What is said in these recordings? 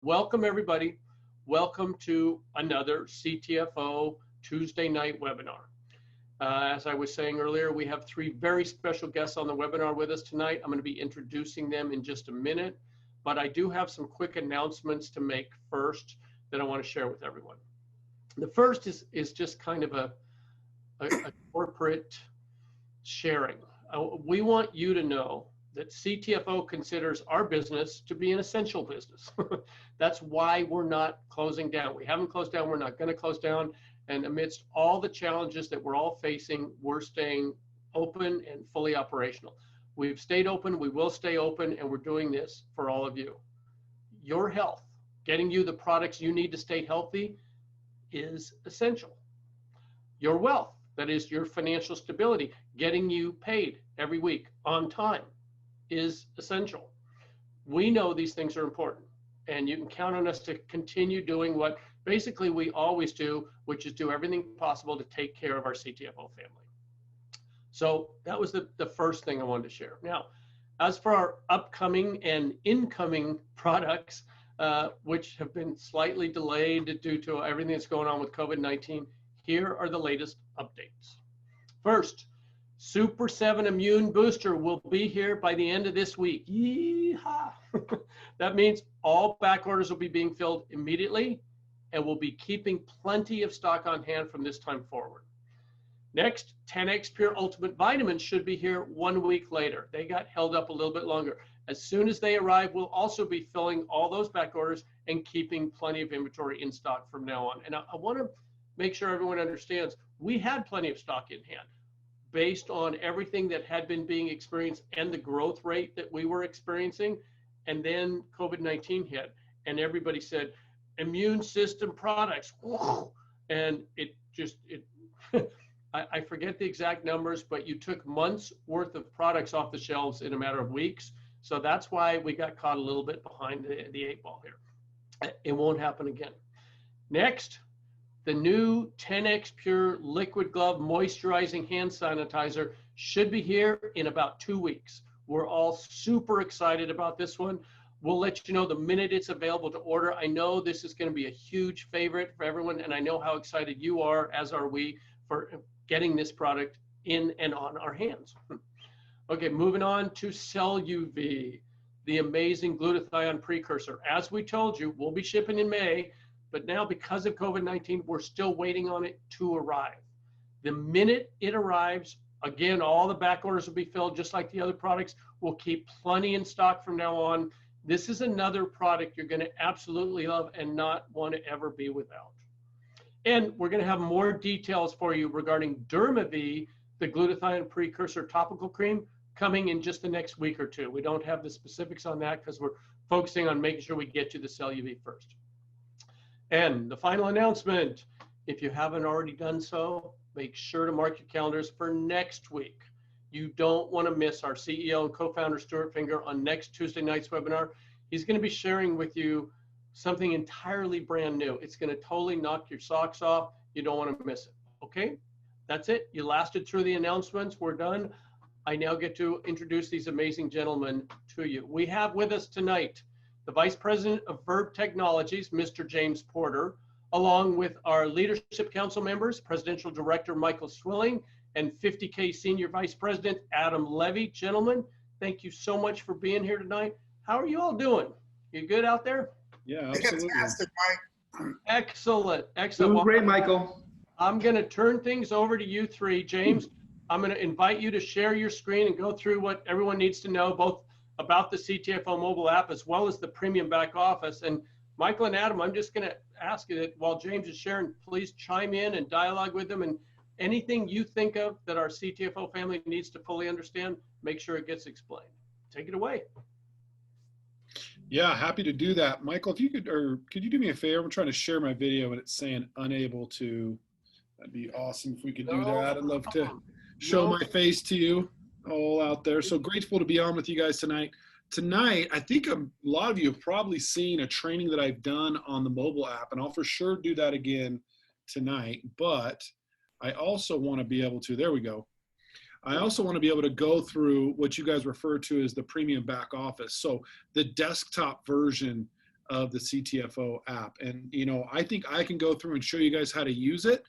Welcome, everybody. Welcome to another CTFO Tuesday night webinar. As I was saying earlier, we have three very special guests on the webinar with us tonight. I'm going to be introducing them in just a minute, but I do have some quick announcements to make first that I want to share with everyone. The first is just kind of a corporate sharing. We want you to know that CTFO considers our business to be an essential business. That's why we're not closing down. We haven't closed down. We're not going to close down. And amidst all the challenges that we're all facing, we're staying open and fully operational. We've stayed open. We will stay open. And we're doing this for all of you. Your health, getting you the products you need to stay healthy, is essential. Your wealth, that is your financial stability, getting you paid every week on time, is essential. We know these things are important, and you can count on us to continue doing what basically we always do, which is do everything possible to take care of our CTFO family. So that was the first thing I wanted to share. Now, as for our upcoming and incoming products, which have been slightly delayed due to everything that's going on with COVID-19, here are the latest updates. First, Super 7 Immune Booster will be here by the end of this week. Yeehaw! That means all back orders will be being filled immediately, and we'll be keeping plenty of stock on hand from this time forward. Next, 10X Pure Ultimate Vitamins should be here 1 week later. They got held up a little bit longer. As soon as they arrive, we'll also be filling all those back orders and keeping plenty of inventory in stock from now on. And I want to make sure everyone understands, we had plenty of stock in hand based on everything that had been being experienced and the growth rate that we were experiencing. And then COVID-19 hit, and everybody said, immune system products. And I forget the exact numbers, but you took months worth of products off the shelves in a matter of weeks. So that's why we got caught a little bit behind the 8 ball here. It won't happen again. Next, the new 10X Pure Liquid Glove Moisturizing Hand Sanitizer should be here in about 2 weeks. We're all super excited about this one. We'll let you know the minute it's available to order. I know this is going to be a huge favorite for everyone, and I know how excited you are, as are we, for getting this product in and on our hands. Okay, moving on to Cell UV, the amazing glutathione precursor. As we told you, we'll be shipping in May. But now, because of COVID-19, we're still waiting on it to arrive. The minute it arrives, again, all the back orders will be filled just like the other products. We'll keep plenty in stock from now on. This is another product you're going to absolutely love and not want to ever be without. And we're going to have more details for you regarding DermaV, the glutathione precursor topical cream, coming in just the next week or two. We don't have the specifics on that because we're focusing on making sure we get you the Cell UV first. And the final announcement, if you haven't already done so, make sure to mark your calendars for next week. You don't want to miss our CEO and co-founder, Stuart Finger, on next Tuesday night's webinar. He's going to be sharing with you something entirely brand new. It's going to totally knock your socks off. You don't want to miss it. Okay, that's it. You lasted through the announcements. We're done. I now get to introduce these amazing gentlemen to you. We have with us tonight the Vice President of Verb Technologies, Mr. James Porter, along with our Leadership Council members, Presidential Director Michael Swilling, and 50K Senior Vice President Adam Levy. Gentlemen, thank you so much for being here tonight. How are you all doing? You good out there? Yeah, absolutely. Fantastic, Mike. Excellent, excellent. Doing great, Michael. I'm going to turn things over to you three. James, I'm going to invite you to share your screen and go through what everyone needs to know, both about the CTFO mobile app as well as the premium back office. And Michael and Adam, I'm just going to ask you that while James is sharing, please chime in and dialogue with them. And anything you think of that our CTFO family needs to fully understand, make sure it gets explained. Take it away. Yeah, happy to do that. Michael, if you could, or could you do me a favor? I'm trying to share my video and it's saying unable to. That'd be awesome if we could do that. I'd love to show my face to you all out there. So grateful to be on with you guys tonight. Tonight, I think a lot of you have probably seen a training that I've done on the mobile app, and I'll for sure do that again tonight. But I also want to be able to, there we go. I also want to be able to go through what you guys refer to as the premium back office. So the desktop version of the CTFO app. And, you know, I think I can go through and show you guys how to use it.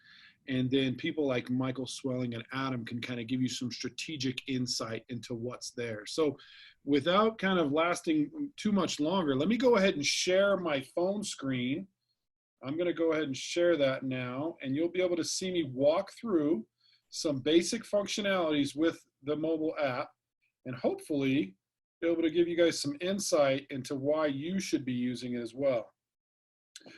And then people like Michael Swilling and Adam can kind of give you some strategic insight into what's there. So without kind of lasting too much longer, let me go ahead and share my phone screen. I'm going to go ahead and share that now, and you'll be able to see me walk through some basic functionalities with the mobile app, and hopefully be able to give you guys some insight into why you should be using it as well.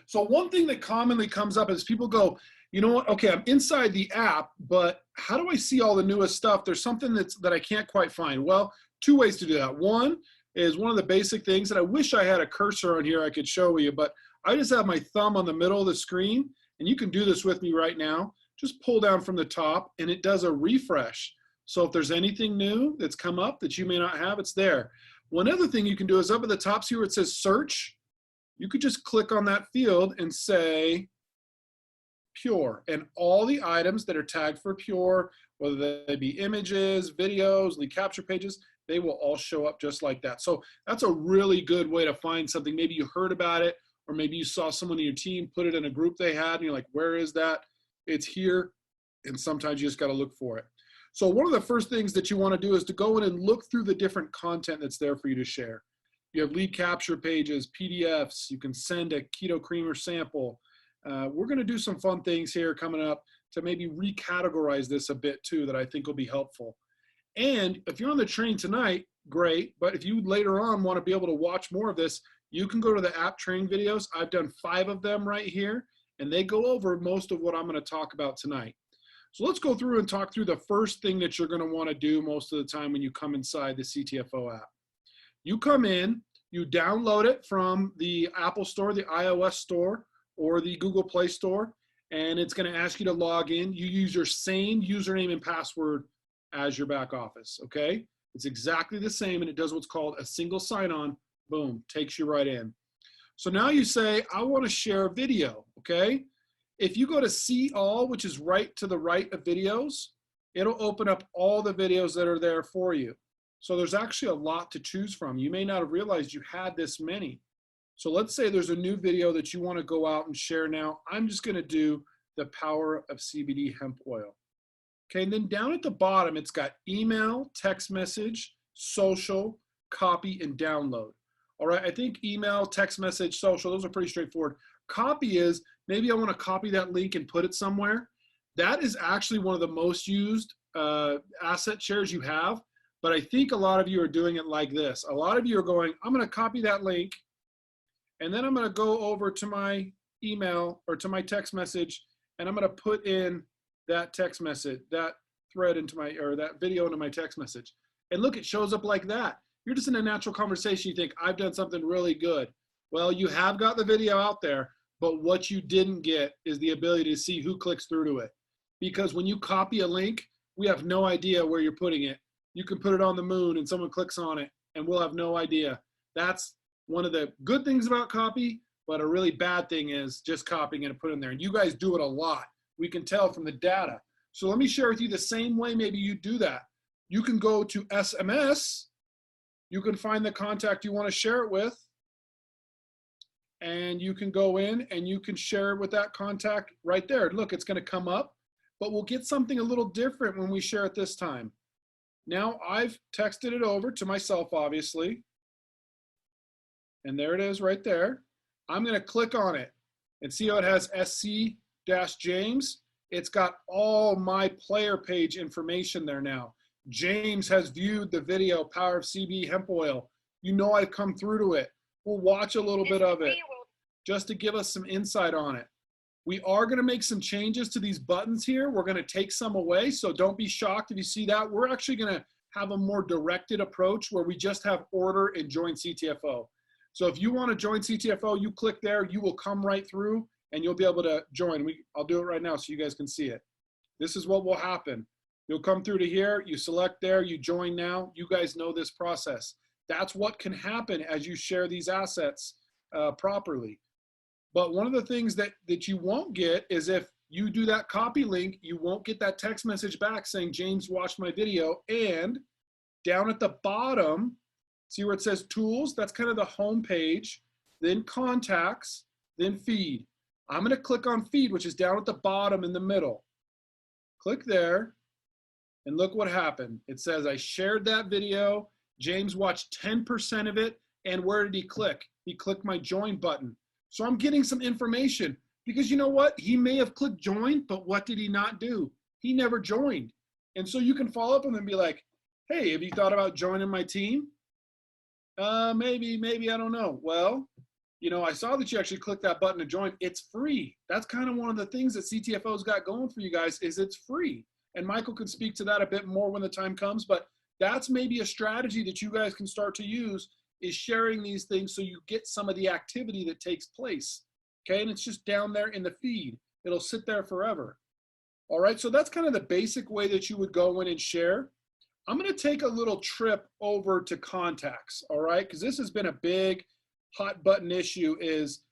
So one thing that commonly comes up is people go, you know what, okay, I'm inside the app, but how do I see all the newest stuff? There's something that I can't quite find. Well, two ways to do that. One is one of the basic things, and I wish I had a cursor on here I could show you, but I just have my thumb on the middle of the screen, and you can do this with me right now. Just pull down from the top, and it does a refresh. So if there's anything new that's come up that you may not have, it's there. One other thing you can do is up at the top, see where it says search? You could just click on that field and say pure, and all the items that are tagged for pure, whether they be images, videos, lead capture pages, they will all show up just like that. So that's a really good way to find something. Maybe you heard about it, or maybe you saw someone in your team put it in a group they had, and you're like, where is that? It's here, and sometimes you just got to look for it. So one of the first things that you want to do is to go in and look through the different content that's there for you to share. You have lead capture pages, PDFs, you can send a keto creamer sample. We're going to do some fun things here coming up to maybe recategorize this a bit too that I think will be helpful. And if you're on the train tonight, great, but if you later on want to be able to watch more of this, you can go to the app training videos. I've done 5 of them right here, and they go over most of what I'm going to talk about tonight. So let's go through and talk through the first thing that you're going to want to do most of the time when you come inside the CTFO app. You come in, you download it from the Apple Store, the iOS Store, or the Google Play Store, and it's going to ask you to log in. You use your same username and password as your back office, okay? It's exactly the same, and it does what's called a single sign-on. Boom, takes you right in. So now you say, I want to share a video, okay? If you go to see all, which is right to the right of videos, it'll open up all the videos that are there for you. So there's actually a lot to choose from. You may not have realized you had this many. So let's say there's a new video that you want to go out and share now. I'm just going to do the power of CBD hemp oil. Okay, and then down at the bottom, it's got email, text message, social, copy, and download. All right, I think email, text message, social, those are pretty straightforward. Copy is, maybe I want to copy that link and put it somewhere. That is actually one of the most used asset shares you have, but I think a lot of you are doing it like this. A lot of you are going, I'm going to copy that link, and then I'm going to go over to my email or to my text message, and I'm going to put in that text message, that thread into my, or that video into my text message. And look, it shows up like that. You're just in a natural conversation. You think, I've done something really good. Well, you have got the video out there, but what you didn't get is the ability to see who clicks through to it. Because when you copy a link, we have no idea where you're putting it. You can put it on the moon and someone clicks on it and we'll have no idea. That's one of the good things about copy, but a really bad thing is just copying it and putting it in there. And you guys do it a lot. We can tell from the data. So let me share with you the same way maybe you do that. You can go to SMS. You can find the contact you want to share it with. And you can go in and you can share it with that contact right there. Look, it's going to come up, but we'll get something a little different when we share it this time. Now I've texted it over to myself, obviously. And there it is right there. I'm going to click on it and see how it has SC-James. It's got all my player page information there now. James has viewed the video, Power of CBD Hemp Oil. You know I've come through to it. We'll watch a little bit of it just to give us some insight on it. We are going to make some changes to these buttons here. We're going to take some away, so don't be shocked if you see that. We're actually going to have a more directed approach where we just have order and join CTFO. So if you want to join CTFO, you click there, you will come right through and you'll be able to join. I'll do it right now so you guys can see it. This is what will happen. You'll come through to here, you select there, you join now. You guys know this process. That's what can happen as you share these assets properly. But one of the things that you won't get is if you do that copy link, you won't get that text message back saying, James watched my video. And down at the bottom, see where it says tools? That's kind of the home page. then contacts, then feed. I'm going to click on feed, which is down at the bottom in the middle. Click there, and look what happened. It says I shared that video. James watched 10% of it, and where did he click? He clicked my join button. So I'm getting some information, because you know what? He may have clicked join, but what did he not do? He never joined. And so you can follow up with him and be like, hey, have you thought about joining my team? Maybe, I don't know. Well, you know, I saw that you actually clicked that button to join. It's free. That's kind of one of the things that CTFO's got going for you guys, is it's free. And Michael could speak to that a bit more when the time comes, but that's maybe a strategy that you guys can start to use, is sharing these things so you get some of the activity that takes place. Okay, and it's just down there in the feed. It'll sit there forever. All right, so that's kind of the basic way that you would go in and share. I'm going to take a little trip over to contacts, all right, because this has been a big hot button issue. Is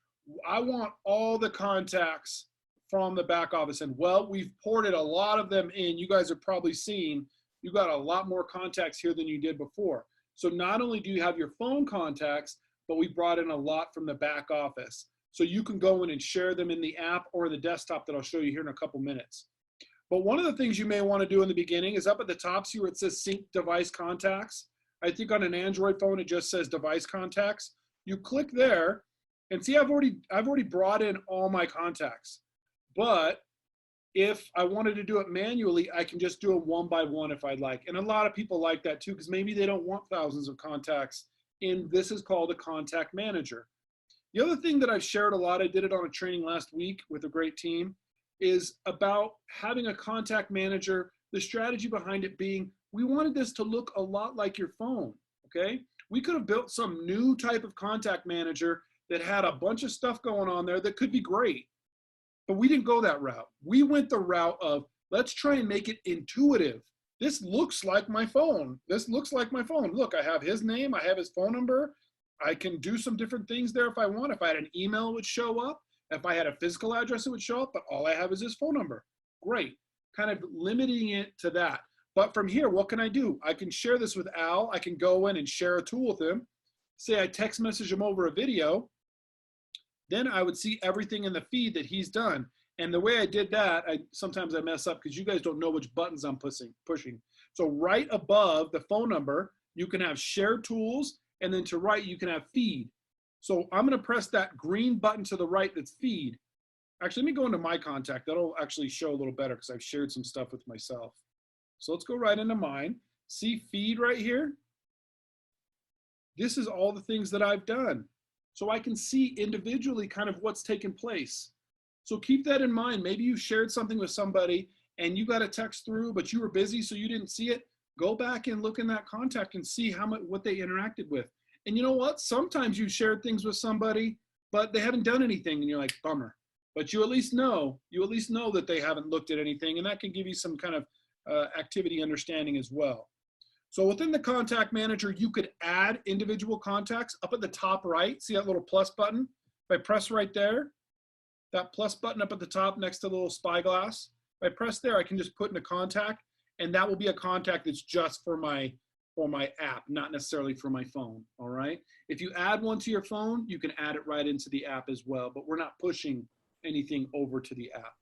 I want all the contacts from the back office, and well, we've ported a lot of them in. You guys have probably seen you got a lot more contacts here than you did before. So not only do you have your phone contacts, but we brought in a lot from the back office. So you can go in and share them in the app or the desktop that I'll show you here in a couple minutes. But one of the things you may want to do in the beginning is up at the top, see where it says sync device contacts. I think on an Android phone, it just says device contacts. You click there and see, I've already brought in all my contacts. But if I wanted to do it manually, I can just do it one by one if I'd like. And a lot of people like that too, because maybe they don't want thousands of contacts. And this is called a contact manager. The other thing that I've shared a lot, I did it on a training last week with a great team, is about having a contact manager. The strategy behind it being, we wanted this to look a lot like your phone, okay? We could have built some new type of contact manager that had a bunch of stuff going on there that could be great, but we didn't go that route. We went the route of, let's try and make it intuitive. This looks like my phone. This looks like my phone. Look, I have his name, I have his phone number. I can do some different things there if I want. If I had an email, it would show up. If I had a physical address, it would show up, but all I have is his phone number. Great, kind of limiting it to that. But from here, what can I do? I can share this with Al. I can go in and share a tool with him. Say I text message him over a video. Then I would see everything in the feed that he's done. And the way I did that, sometimes I mess up because you guys don't know which buttons I'm pushing. So right above the phone number, you can have share tools, and then to right, you can have feed. So I'm going to press that green button to the right that's feed. Actually, let me go into my contact. That'll actually show a little better because I've shared some stuff with myself. So let's go right into mine. See feed right here? This is all the things that I've done. So I can see individually kind of what's taken place. So keep that in mind. Maybe you shared something with somebody and you got a text through, but you were busy, so you didn't see it. Go back and look in that contact and see what they interacted with. And you know what? Sometimes you shared things with somebody, but they haven't done anything, and you're like, bummer. But you at least know that they haven't looked at anything, and that can give you some kind of activity understanding as well. So within the contact manager, you could add individual contacts up at the top right. See that little plus button? If I press right there, that plus button up at the top next to the little spyglass, if I press there, I can just put in a contact, and that will be a contact that's just for my app, not necessarily for my phone, all right? If you add one to your phone, you can add it right into the app as well, but we're not pushing anything over to the app.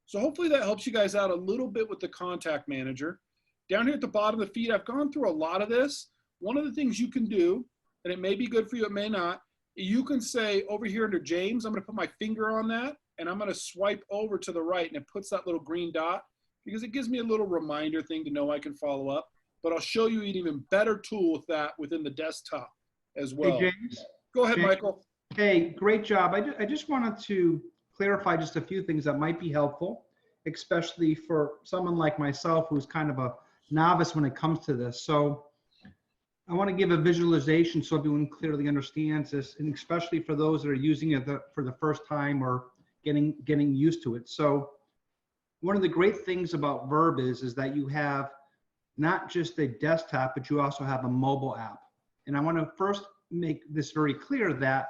So hopefully that helps you guys out a little bit with the contact manager. Down here at the bottom of the feed, I've gone through a lot of this. One of the things you can do, and it may be good for you, it may not, you can say over here under James, I'm gonna put my finger on that, and I'm gonna swipe over to the right, and it puts that little green dot, because it gives me a little reminder thing to know I can follow up. But I'll show you an even better tool with that within the desktop as well. Hey, James. Go ahead, James. Michael. Hey, great job. I just wanted to clarify just a few things that might be helpful, especially for someone like myself who's kind of a novice when it comes to this. So I want to give a visualization so everyone clearly understands this, and especially for those that are using it for the first time or getting used to it. So one of the great things about Verb is that you have not just a desktop, but you also have a mobile app. And I want to first make this very clear that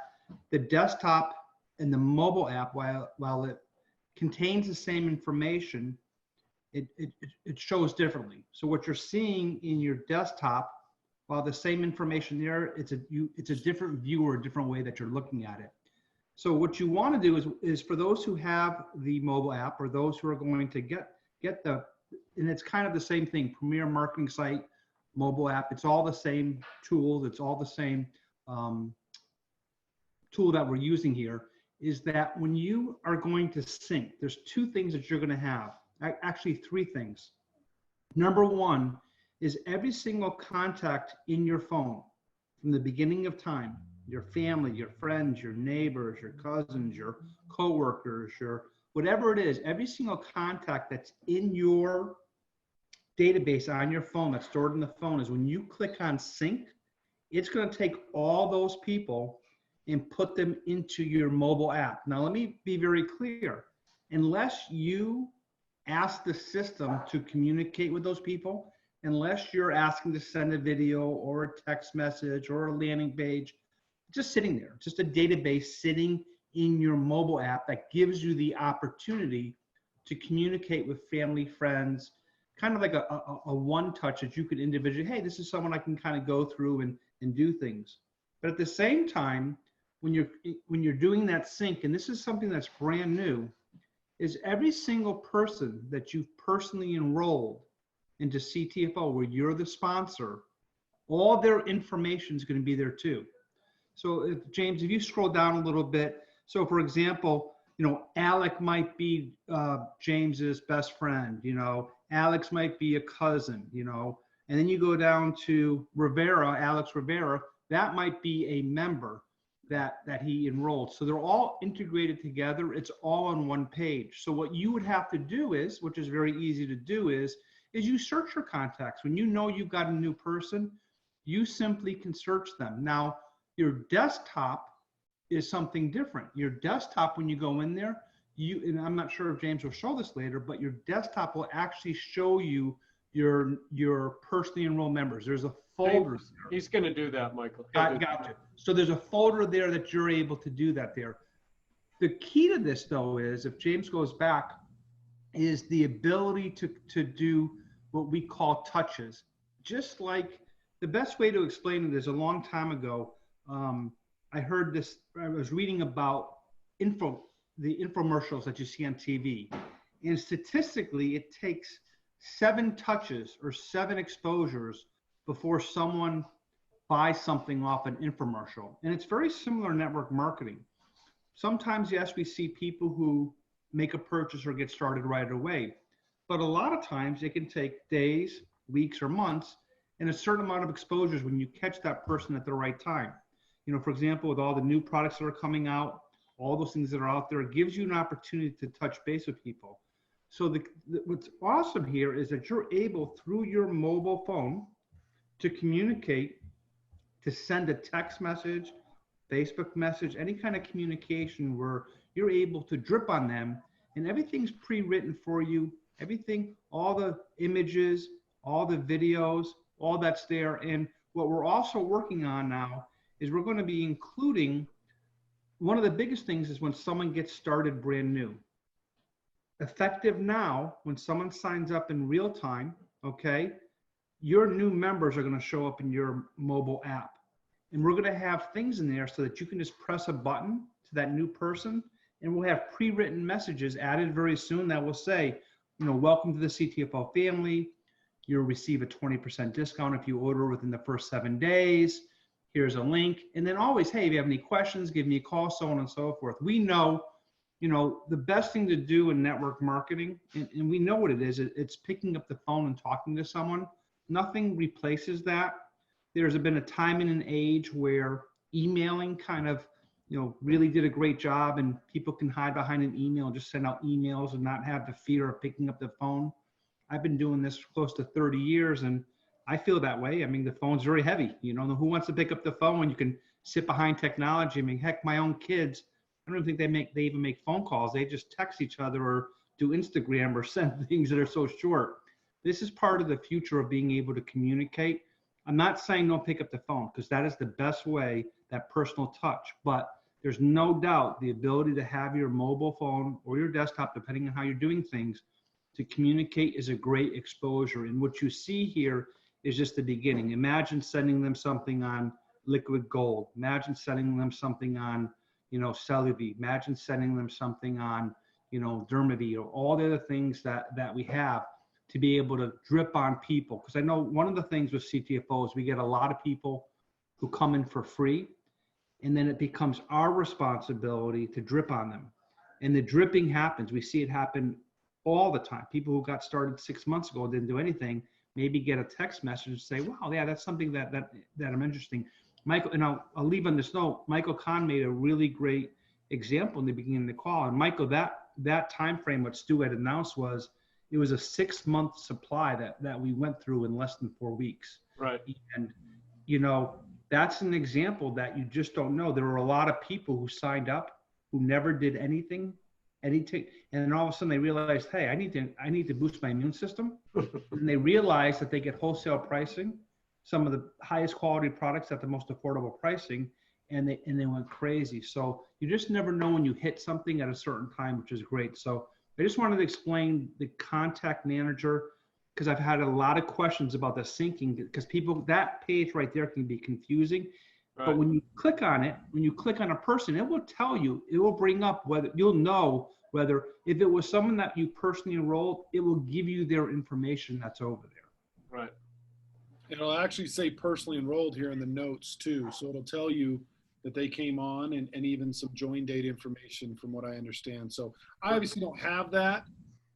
the desktop and the mobile app, while it contains the same information, it shows differently. So what you're seeing in your desktop while the same information there, it's a different view or a different way that you're looking at it. So what you want to do is for those who have the mobile app or those who are going to get the, and it's kind of the same thing, Premier Marketing Site, mobile app, it's all the same tools, it's all the same tool that we're using here, is that when you are going to sync, there's two things that you're going to have, actually three things. Number one is every single contact in your phone from the beginning of time, your family, your friends, your neighbors, your cousins, your coworkers, your whatever it is, every single contact that's in your database on your phone that's stored in the phone, is when you click on sync, it's going to take all those people and put them into your mobile app. Now, let me be very clear. Unless you ask the system to communicate with those people, unless you're asking to send a video or a text message or a landing page, just sitting there, just a database sitting in your mobile app that gives you the opportunity to communicate with family, friends, kind of like a one touch that you could individually, hey, this is someone I can kind of go through and do things. But at the same time, when you're doing that sync, and this is something that's brand new, is every single person that you've personally enrolled into CTFO, where you're the sponsor, all their information is going to be there too. So James, if you scroll down a little bit, so for example, Alec might be James's best friend, Alex might be a cousin, and then you go down to Rivera, Alex Rivera, that might be a member that he enrolled. So they're all integrated together. It's all on one page. So what you would have to do is, which is very easy to do, is you search your contacts. When you know you've got a new person, you simply can search them. Now, your desktop is something different. Your desktop, when you go in there, and I'm not sure if James will show this later, but your desktop will actually show you your personally enrolled members. There's a folder. He's going to do that, Michael. Gotcha. So there's a folder there that you're able to do that there. The key to this, though, is if James goes back, is the ability to do what we call touches. Just like the best way to explain it is a long time ago, I heard this, I was reading about the infomercials that you see on TV. And statistically, it takes 7 touches or 7 exposures before someone buys something off an infomercial. And it's very similar network marketing. Sometimes, yes, we see people who make a purchase or get started right away. But a lot of times it can take days, weeks, or months, and a certain amount of exposures when you catch that person at the right time. For example, with all the new products that are coming out, all those things that are out there, it gives you an opportunity to touch base with people. So what's awesome here is that you're able, through your mobile phone, to communicate, to send a text message, Facebook message, any kind of communication where you're able to drip on them, and everything's pre-written for you. Everything, all the images, all the videos, all that's there. And what we're also working on now is we're going to be including, one of the biggest things is when someone gets started brand new. Effective now, when someone signs up in real time, okay, your new members are going to show up in your mobile app. And we're going to have things in there so that you can just press a button to that new person, and we'll have pre-written messages added very soon that will say, welcome to the CTFO family. You'll receive a 20% discount if you order within the first 7 days. Here's a link. And then always, hey, if you have any questions, give me a call, so on and so forth. We know, the best thing to do in network marketing, and we know what it is, it's picking up the phone and talking to someone. Nothing replaces that. There's been a time and an age where emailing kind of, really did a great job, and people can hide behind an email and just send out emails and not have the fear of picking up the phone. I've been doing this close to 30 years, and I feel that way. I mean, the phone's very heavy. Who wants to pick up the phone when you can sit behind technology? I mean, heck, my own kids, I don't think they even make phone calls. They just text each other or do Instagram or send things that are so short. This is part of the future of being able to communicate. I'm not saying don't pick up the phone, because that is the best way, that personal touch. But there's no doubt the ability to have your mobile phone or your desktop, depending on how you're doing things, to communicate is a great exposure. And what you see here is just the beginning. Imagine sending them something on liquid gold. Imagine sending them something on, Celluvy. Imagine sending them something on, Dermavy, or all the other things that we have to be able to drip on people. Because I know one of the things with CTFO is we get a lot of people who come in for free, and then it becomes our responsibility to drip on them. And the dripping happens. We see it happen all the time. People who got started 6 months ago didn't do anything, maybe get a text message and say, wow, yeah, that's something that I'm interesting. Michael, and I'll leave on this note, Michael Kahn made a really great example in the beginning of the call. And Michael, that time frame, what Stu had announced was, it was a 6-month supply that we went through in less than 4 weeks. Right. And, that's an example that you just don't know. There were a lot of people who signed up who never did anything, and then all of a sudden they realized, hey, I need to boost my immune system. And they realized that they get wholesale pricing, some of the highest quality products at the most affordable pricing, and they went crazy. So you just never know when you hit something at a certain time, which is great. So I just wanted to explain the contact manager, because I've had a lot of questions about the syncing, because that page right there can be confusing. Right. But when you click on it, when you click on a person, it will tell you, it will bring up whether, you'll know whether, if it was someone that you personally enrolled, it will give you their information that's over there. Right. It'll actually say personally enrolled here in the notes too. So it'll tell you that they came on, and even some join date information from what I understand. So I obviously don't have that,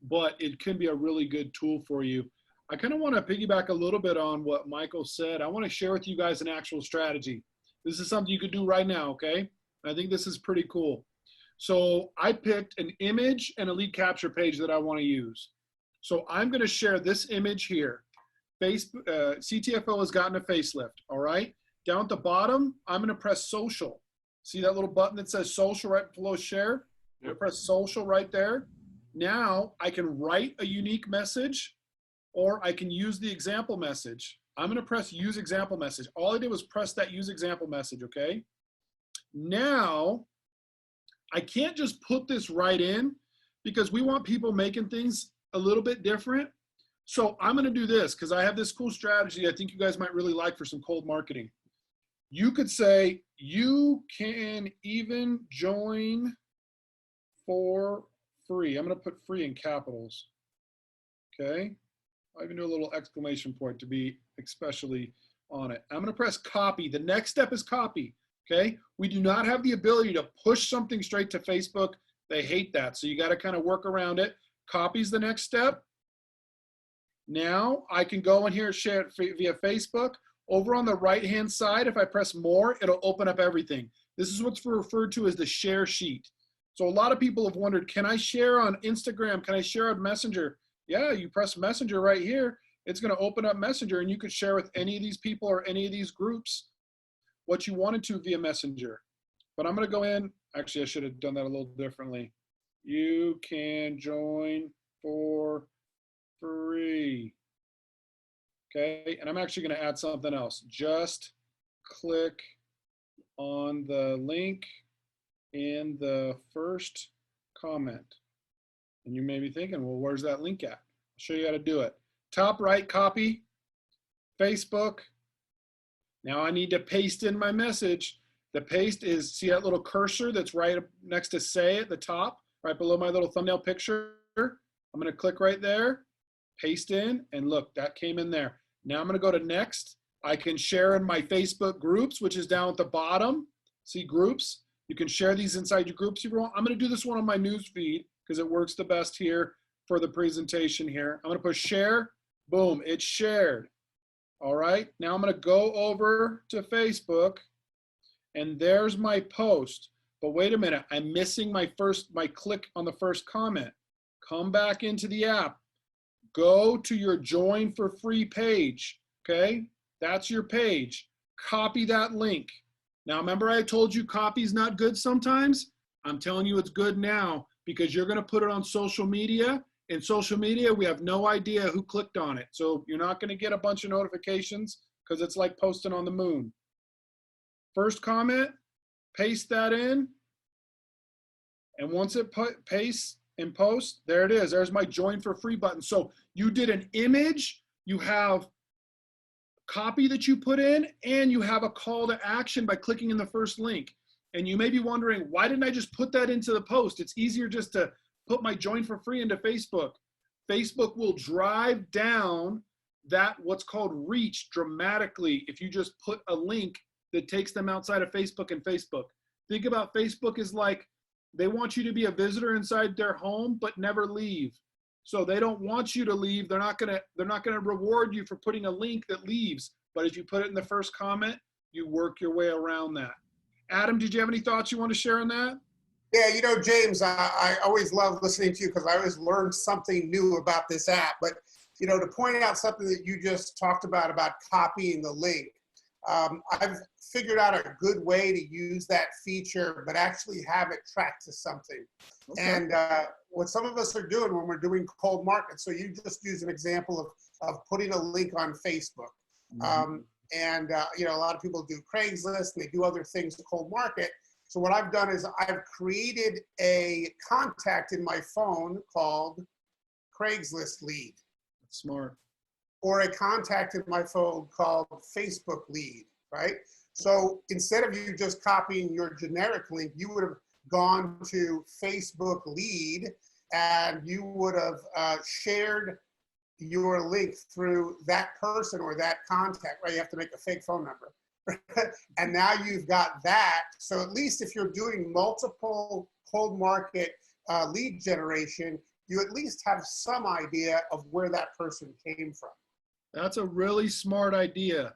but it can be a really good tool for you. I kind of want to piggyback a little bit on what Michael said. I want to share with you guys an actual strategy. This is something you could do right now, okay? I think this is pretty cool. So I picked an image and a lead capture page that I want to use. So I'm going to share this image here. CTFO has gotten a facelift, all right? Down at the bottom, I'm going to press social. See that little button that says social right below share? Yep. Press social right there. Now I can write a unique message, or I can use the example message. I'm going to press use example message. All I did was press that use example message, okay? Now, I can't just put this right in, because we want people making things a little bit different. So I'm going to do this, because I have this cool strategy I think you guys might really like for some cold marketing. You could say, you can even join for free. I'm going to put free in capitals, okay? I'll even do a little exclamation point to be especially on it. I'm going to press copy. The next step is copy, okay? We do not have the ability to push something straight to Facebook. They hate that, so you got to kind of work around it. Copy's the next step. Now I can go in here and share it via Facebook. Over on the right-hand side, if I press more, it'll open up everything. This is what's referred to as the share sheet. So a lot of people have wondered, can I share on Instagram? Can I share on Messenger? Yeah, you press Messenger right here. It's going to open up Messenger, and you could share with any of these people or any of these groups what you wanted to via Messenger. But I'm going to go in. Actually, I should have done that a little differently. You can join for free. Okay, and I'm actually going to add something else. Just click on the link in the first comment. And you may be thinking, well, where's that link at? I'll show you how to do it. Top right, copy, Facebook. Now I need to paste in my message. The paste is, see that little cursor that's right next to say at the top, right below my little thumbnail picture? I'm going to click right there, paste in, and look, that came in there. Now I'm going to go to next. I can share in my Facebook groups, which is down at the bottom. See groups? You can share these inside your groups if you want. I'm going to do this one on my news feed because it works the best here for the presentation here. I'm going to push share. Boom, it's shared. All right, now I'm going to go over to Facebook, and there's my post. But wait a minute, I'm missing my click on the first comment. Come back into the app. Go to your join for free page, okay? That's your page. Copy that link. Now, remember I told you copy's not good sometimes? I'm telling you it's good now because you're going to put it on social media. In social media, we have no idea who clicked on it. So you're not going to get a bunch of notifications because it's like posting on the moon. First comment, paste that in. And once it pastes and posts, there it is. There's my join for free button. So you did an image. You have copy that you put in, and you have a call to action by clicking in the first link. And you may be wondering, why didn't I just put that into the post? It's easier just to put my join for free into Facebook. Facebook will drive down that what's called reach dramatically if you just put a link that takes them outside of Facebook and Facebook. Think about Facebook is like, they want you to be a visitor inside their home, but never leave. So they don't want you to leave. They're not gonna reward you for putting a link that leaves. But if you put it in the first comment, you work your way around that. Adam, did you have any thoughts you want to share on that? Yeah, you know, James, I always love listening to you because I always learn something new about this app. But, you know, to point out something that you just talked about copying the link, I've figured out a good way to use that feature, but actually have it tracked to something. Okay. And what some of us are doing when we're doing cold market, so you just use an example of putting a link on Facebook. Mm-hmm. You know, a lot of people do Craigslist and they do other things to cold market. So what I've done is I've created a contact in my phone called Craigslist lead. That's smart. Or a contact in my phone called Facebook lead, right? So instead of you just copying your generic link, you would have gone to Facebook lead and you would have shared your link through that person or that contact, right? You have to make a fake phone number. And now you've got that. So at least if you're doing multiple cold market lead generation, you at least have some idea of where that person came from. That's a really smart idea.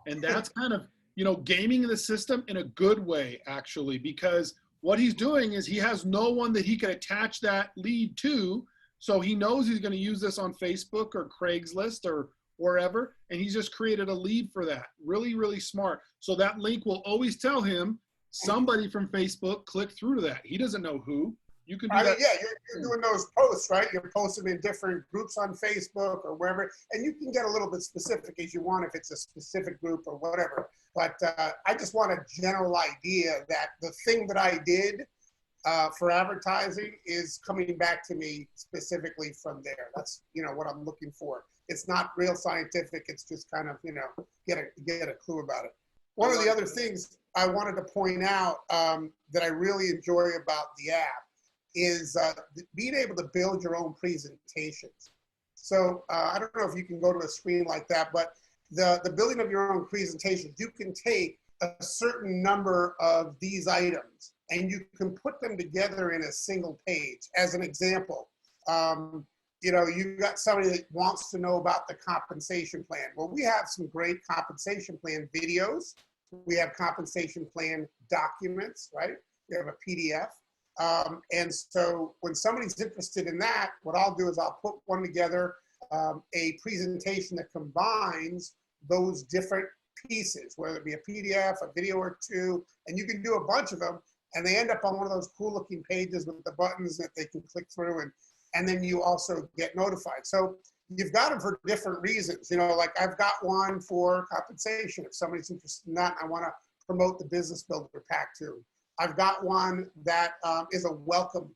And that's kind of, you know, gaming the system in a good way, actually, because what he's doing is he has no one that he can attach that lead to. So he knows he's going to use this on Facebook or Craigslist or wherever, and he's just created a lead for that. Really, really smart. So that link will always tell him somebody from Facebook clicked through to that. He doesn't know who. You can do that. Yeah, you're doing those posts, right? You're posting in different groups on Facebook or wherever, and you can get a little bit specific as you want if it's a specific group or whatever. But I just want a general idea that the thing that I did for advertising is coming back to me specifically from there. That's, you know, what I'm looking for. It's not real scientific. It's just kind of, you know, get a clue about it. One of the other things I wanted to point out that I really enjoy about the app is being able to build your own presentations. So I don't know if you can go to a screen like that, but the building of your own presentations, you can take a certain number of these items and you can put them together in a single page. As an example, you know, you've got somebody that wants to know about the compensation plan. Well, we have some great compensation plan videos. We have compensation plan documents, right? We have a PDF. And so when somebody's interested in that, what I'll do is I'll put one together, a presentation that combines those different pieces, whether it be a PDF, a video or two, and you can do a bunch of them, and they end up on one of those cool looking pages with the buttons that they can click through, and then you also get notified. So you've got them for different reasons. You know, like I've got one for compensation. If somebody's interested in that, I want to promote the Business Builder Pack too. I've got one that is a welcome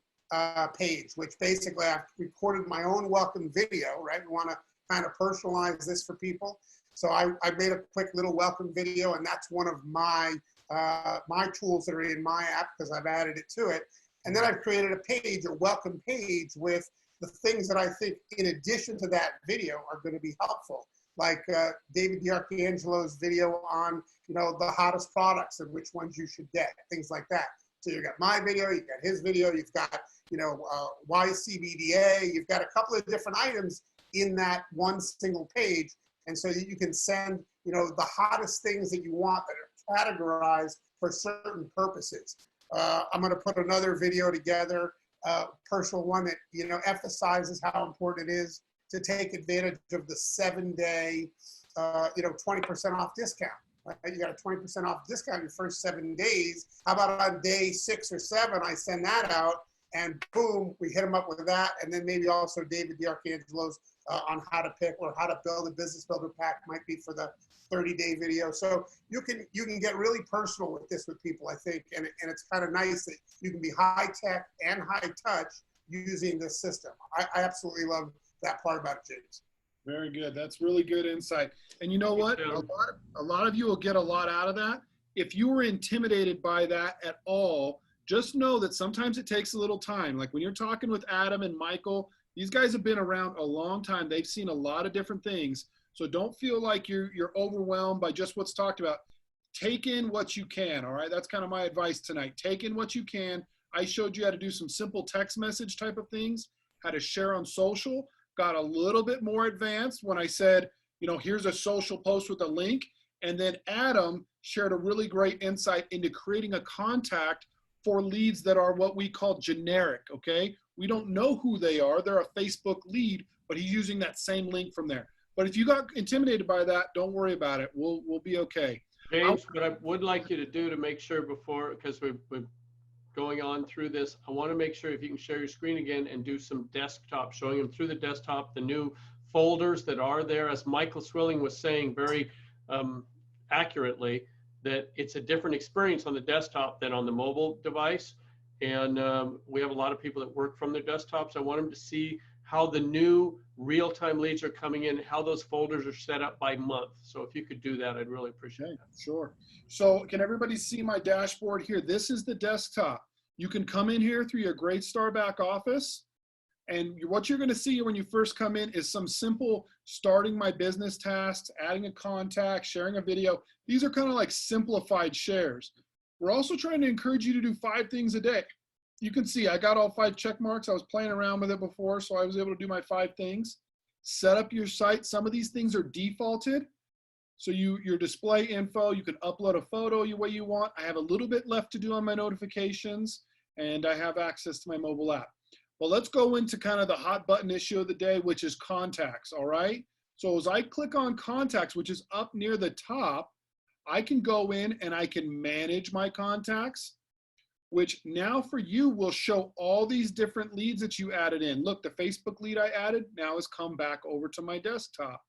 page, which basically I've recorded my own welcome video, right? We want to kind of personalize this for people. So I made a quick little welcome video, and that's one of my my tools that are in my app because I've added it to it. And then I've created a page, a welcome page with the things that I think in addition to that video are going to be helpful. Like David D'Arcangelo's video on, you know, the hottest products and which ones you should get, things like that. So you've got my video, you've got his video, you've got, you know, why CBDA, you've got a couple of different items in that one single page. And so you can send, you know, the hottest things that you want that are categorized for certain purposes. I'm going to put another video together, personal one that, you know, emphasizes how important it is to take advantage of the 7-day, you know, 20% off discount. Right? You got a 20% off discount your first 7 days. How about on day 6 or 7, I send that out, and boom, we hit them up with that. And then maybe also David D'Arcangelo's on how to pick or how to build a business builder pack might be for the 30-day video. So you can get really personal with this with people, I think, and it's kind of nice that you can be high tech and high touch using this system. I absolutely love that part about it, James. Very good. That's really good insight. And you know what? A lot of you will get a lot out of that. If you were intimidated by that at all, just know that sometimes it takes a little time. Like when you're talking with Adam and Michael, these guys have been around a long time. They've seen a lot of different things. So don't feel like you're overwhelmed by just what's talked about. Take in what you can, all right? That's kind of my advice tonight. Take in what you can. I showed you how to do some simple text message type of things, how to share on social. Got a little bit more advanced when I said, you know, here's a social post with a link. And then Adam shared a really great insight into creating a contact for leads that are what we call generic, okay? We don't know who they are. They're a Facebook lead, but he's using that same link from there. But if you got intimidated by that, don't worry about it. We'll be okay. James, what I would like you to do to make sure before, because we're going on through this, I want to make sure if you can share your screen again and do some desktop, showing them through the desktop, the new folders that are there, as Michael Swilling was saying very accurately, that it's a different experience on the desktop than on the mobile device. And we have a lot of people that work from their desktops. I want them to see how the new real-time leads are coming in, how those folders are set up by month. So if you could do that, I'd really appreciate that. Sure. So can everybody see my dashboard here? This is the desktop. You can come in here through your Great Star back office. And what you're going to see when you first come in is some simple starting my business tasks, adding a contact, sharing a video. These are kind of like simplified shares. We're also trying to encourage you to do 5 things a day. You can see I got all 5 check marks. I was playing around with it before, so I was able to do my 5 things. Set up your site. Some of these things are defaulted. So your display info, you can upload a photo the way you want. I have a little bit left to do on my notifications, and I have access to my mobile app. Well, let's go into kind of the hot button issue of the day, which is contacts, all right? So as I click on contacts, which is up near the top, I can go in and I can manage my contacts, which now for you will show all these different leads that you added in. Look, the Facebook lead I added now has come back over to my desktop.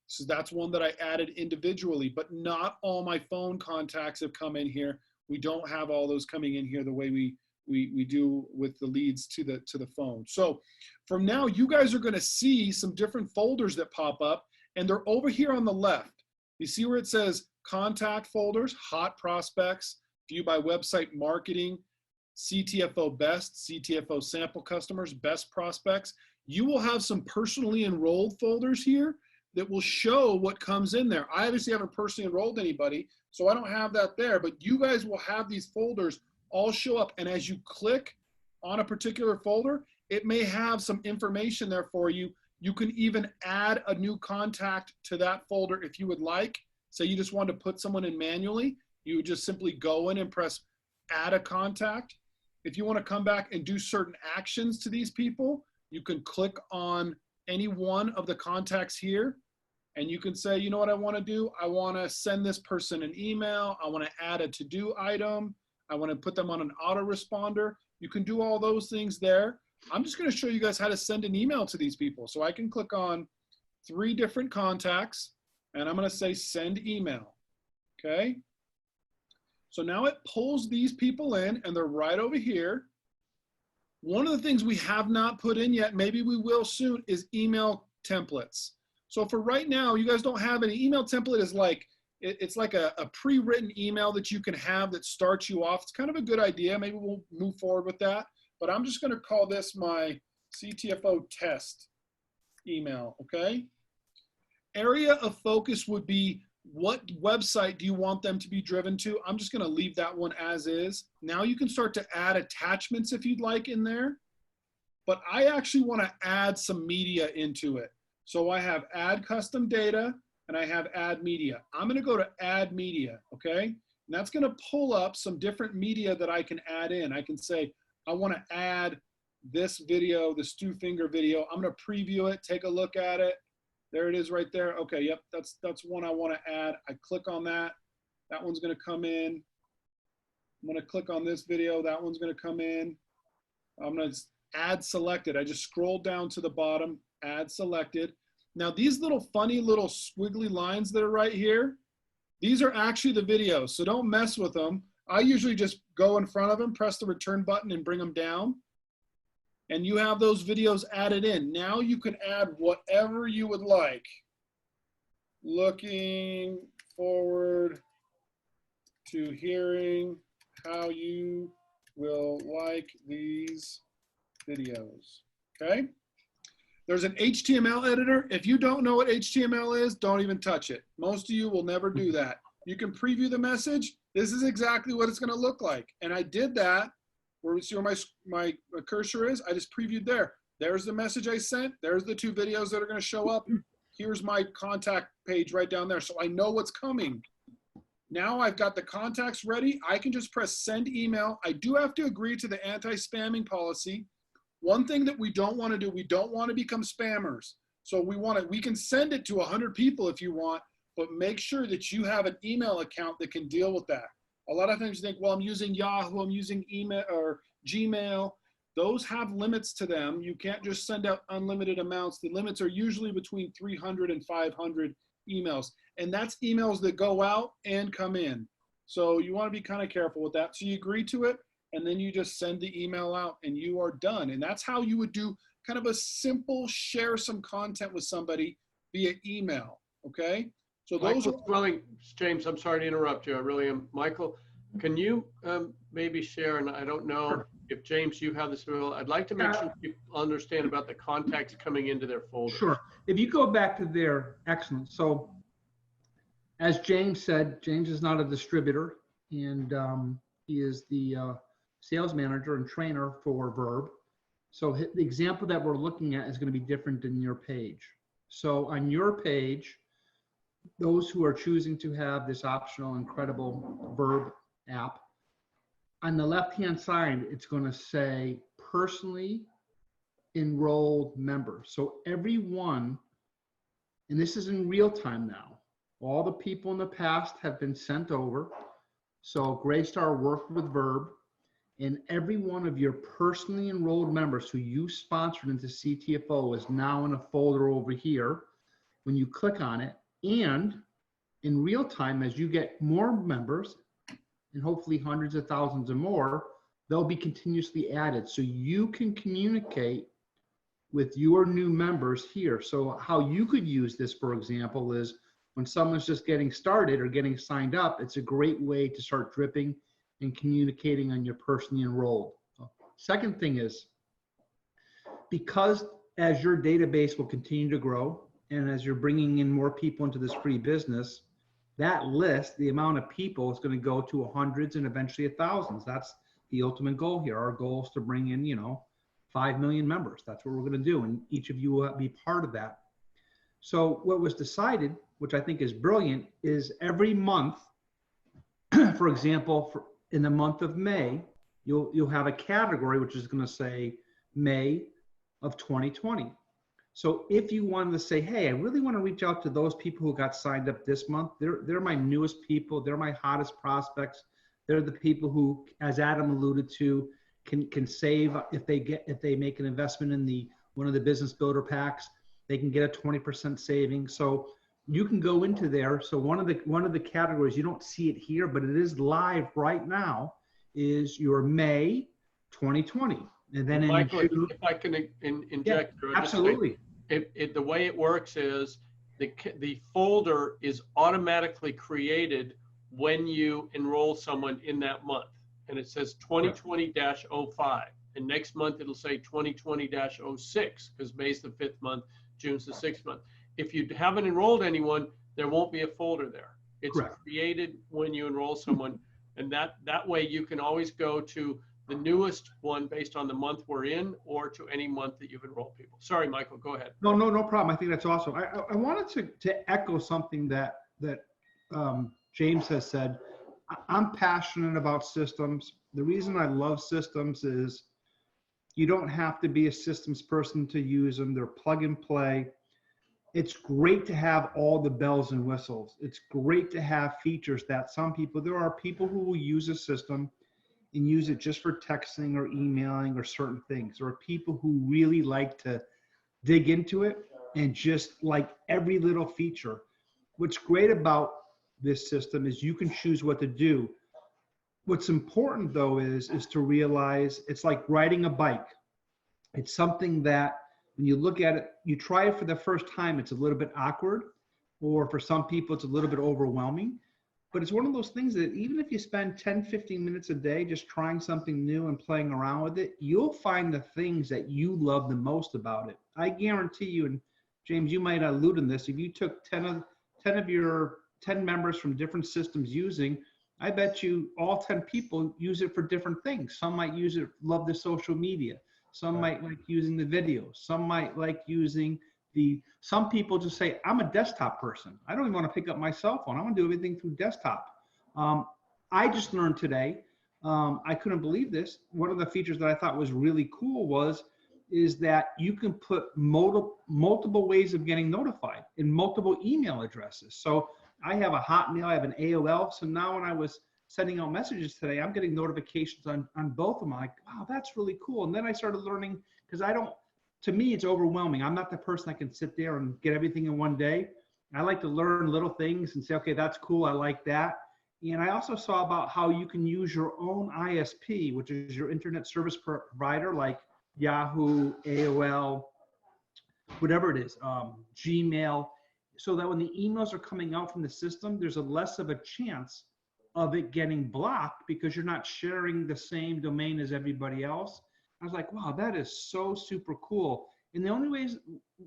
So that's one that I added individually, but not all my phone contacts have come in here. We don't have all those coming in here the way we do with the leads to the phone. So from now, you guys are gonna see some different folders that pop up, and they're over here on the left. You see where it says contact folders, hot prospects, view by website marketing, CTFO best, CTFO sample customers, best prospects. You will have some personally enrolled folders here that will show what comes in there. I obviously haven't personally enrolled anybody, so I don't have that there, but you guys will have these folders all show up. And as you click on a particular folder, it may have some information there for you. You can even add a new contact to that folder if you would like. Say you just want to put someone in manually, you would just simply go in and press add a contact. If you want to come back and do certain actions to these people, you can click on any one of the contacts here, and you can say, you know what I want to do? I want to send this person an email. I want to add a to-do item. I want to put them on an autoresponder. You can do all those things there. I'm just going to show you guys how to send an email to these people. So I can click on 3 different contacts, and I'm going to say send email, okay? So now it pulls these people in, and they're right over here. One of the things we have not put in yet, maybe we will soon, is email templates. So for right now, you guys don't have any. Email template is like, it's like a pre-written email that you can have that starts you off. It's kind of a good idea. Maybe we'll move forward with that. But I'm just going to call this my CTFO test email, okay? Area of focus would be, what website do you want them to be driven to? I'm just going to leave that one as is. Now you can start to add attachments if you'd like in there. But I actually want to add some media into it. So I have add custom data, and I have add media. I'm going to go to add media, okay? And that's going to pull up some different media that I can add in. I can say, I want to add this video, the Stu Finger video. I'm going to preview it, take a look at it. There it is right there. Okay, yep, that's one I want to add. I click on that. That one's going to come in. I'm going to click on this video. That one's going to come in. I'm going to add selected. I just scrolled down to the bottom, add selected. Now these little funny little squiggly lines that are right here, these are actually the videos, so don't mess with them. I usually just go in front of them, press the return button, and bring them down. and you have those videos added in. Now you can add whatever you would like. Looking forward to hearing how you will like these videos, okay? There's an HTML editor. If you don't know what HTML is, don't even touch it. Most of you will never do that. You can preview the message. This is exactly what it's gonna look like. And I did that, where you see where my cursor is, I just previewed there. There's the message I sent. There's the 2 videos that are gonna show up. Here's my contact page right down there. So I know what's coming. Now I've got the contacts ready. I can just press send email. I do have to agree to the anti-spamming policy. One thing that we don't want to do, we don't want to become spammers. So we can send it to 100 people if you want, but make sure that you have an email account that can deal with that. A lot of times you think, well, I'm using Yahoo, I'm using email or Gmail. Those have limits to them. You can't just send out unlimited amounts. The limits are usually between 300 and 500 emails. And that's emails that go out and come in. So you want to be kind of careful with that. So you agree to it, and then you just send the email out and you are done. And that's how you would do kind of a simple share some content with somebody via email, okay? So those are Swilling, James, I'm sorry to interrupt you. I really am. Michael, can you maybe share, and I don't know Sure. if James, you have this available. I'd like to make sure people understand about the contacts coming into their folder. Sure. If you go back to there, excellent. So as James said, James is not a distributor, and he is the sales manager and trainer for Verb. So the example that we're looking at is going to be different than your page. So on your page, those who are choosing to have this optional incredible Verb app, on the left-hand side, it's going to say personally enrolled members. So everyone, and this is in real time now, all the people in the past have been sent over. So Graystar worked with Verb, and every one of your personally enrolled members who you sponsored into CTFO is now in a folder over here when you click on it. And in real time, as you get more members, and hopefully hundreds of thousands or more, they'll be continuously added. So you can communicate with your new members here. So how you could use this, for example, is when someone's just getting started or getting signed up, it's a great way to start dripping and communicating on your personally enrolled. Second thing is, because as your database will continue to grow, and as you're bringing in more people into this free business, that list, the amount of people, is going to go to hundreds and eventually thousands. That's the ultimate goal here. Our goal is to bring in, 5 million members. That's what we're going to do, and each of you will be part of that. So what was decided, which I think is brilliant, is every month, for example, in the month of May, you'll have a category which is going to say May of 2020. So if you wanted to say, hey, I really want to reach out to those people who got signed up this month, they're my newest people, they're my hottest prospects, they're the people who, as Adam alluded to, can save if they make an investment in one of the business builder packs, they can get a 20% saving. So you can go into there. So one of the categories, you don't see it here, but it is live right now, is your May 2020. And then Michael, if I can inject, yeah, absolutely. The way it works is the folder is automatically created when you enroll someone in that month, and it says 2020-05, and next month it'll say 2020-06 because May's the 5th month, June's the 6th month. If you haven't enrolled anyone, there won't be a folder there. It's Correct. created when you enroll someone, and that way you can always go to the newest one based on the month we're in, or to any month that you've enrolled people. Sorry, Michael, go ahead. No problem. I think that's awesome. I wanted to echo something that James has said. I'm passionate about systems. The reason I love systems is you don't have to be a systems person to use them. They're plug and play. It's great to have all the bells and whistles. It's great to have features that there are people who will use a system and use it just for texting or emailing or certain things. There are people who really like to dig into it and just like every little feature. What's great about this system is you can choose what to do. What's important though is to realize it's like riding a bike. It's something that when you look at it, you try it for the first time, it's a little bit awkward, or for some people, it's a little bit overwhelming. But it's one of those things that even if you spend 10, 15 minutes a day just trying something new and playing around with it, you'll find the things that you love the most about it. I guarantee you, and James, you might allude in this, if you took 10 of your 10 members from different systems using, I bet you all 10 people use it for different things. Some might use it, love the social media. Some might like using the video. Some might like using some people just say, I'm a desktop person. I don't even want to pick up my cell phone. I want to do everything through desktop. I just learned today, I couldn't believe this. One of the features that I thought was really cool is that you can put multiple ways of getting notified in multiple email addresses. So I have a Hotmail, I have an AOL. So now when I was sending out messages today, I'm getting notifications on both of them. I'm like, wow, that's really cool. And then I started learning, because to me, it's overwhelming. I'm not the person that can sit there and get everything in one day. I like to learn little things and say, okay, that's cool, I like that. And I also saw about how you can use your own ISP, which is your internet service provider, like Yahoo, AOL, whatever it is, Gmail, so that when the emails are coming out from the system, there's less of a chance of it getting blocked because you're not sharing the same domain as everybody else. I was like, wow, that is so super cool. And the only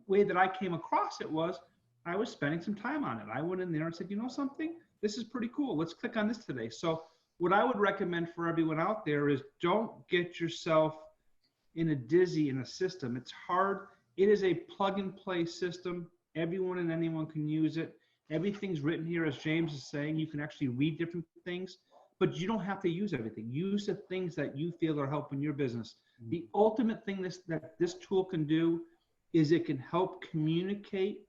way that I came across it was I was spending some time on it. I went in there and said, you know something? This is pretty cool. Let's click on this today. So what I would recommend for everyone out there is don't get yourself in a dizzy in a system. It's hard. It is a plug and play system. Everyone and anyone can use it. Everything's written here, as James is saying. You can actually read different things, but you don't have to use everything. Use the things that you feel are helping your business. The ultimate thing that this tool can do is it can help communicate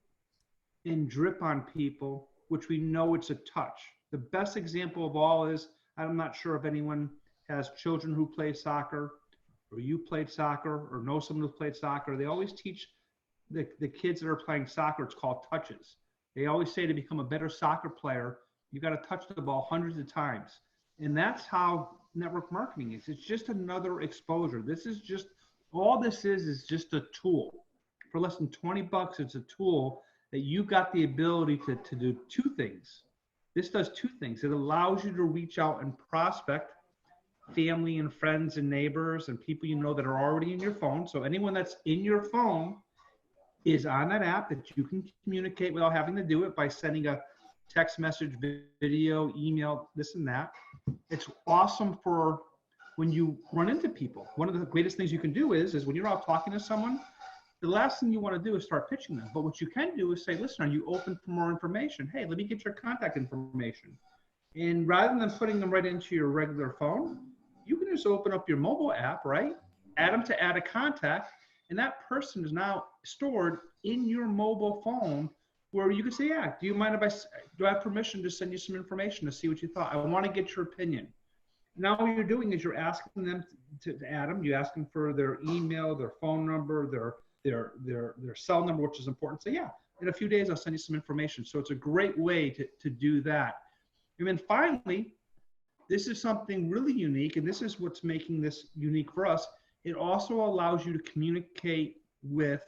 and drip on people, which we know it's a touch. The best example of all is, I'm not sure if anyone has children who play soccer, or you played soccer, or know someone who played soccer. They always teach the kids that are playing soccer, it's called touches. They always say to become a better soccer player, you got to touch the ball hundreds of times. And that's how network marketing is. It's just another exposure. This is just, all this is just a tool. For less than 20 bucks, it's a tool that you got the ability to do two things. This does two things. It allows you to reach out and prospect family and friends and neighbors and people you know that are already in your phone. So anyone that's in your phone is on that app that you can communicate without having to do it by sending a text message, video, email, this and that. It's awesome for when you run into people. One of the greatest things you can do is when you're out talking to someone, the last thing you want to do is start pitching them. But what you can do is say, listen, are you open for more information? Hey, let me get your contact information. And rather than putting them right into your regular phone, you can just open up your mobile app, right? Add them to add a contact. And that person is now stored in your mobile phone where you can say, yeah, do you mind if do I have permission to send you some information to see what you thought? I want to get your opinion. Now what you're doing is you're asking them to add them. You ask them for their email, their phone number, their cell number, which is important. So yeah, in a few days, I'll send you some information. So it's a great way to do that. And then finally, this is something really unique, and this is what's making this unique for us. It also allows you to communicate with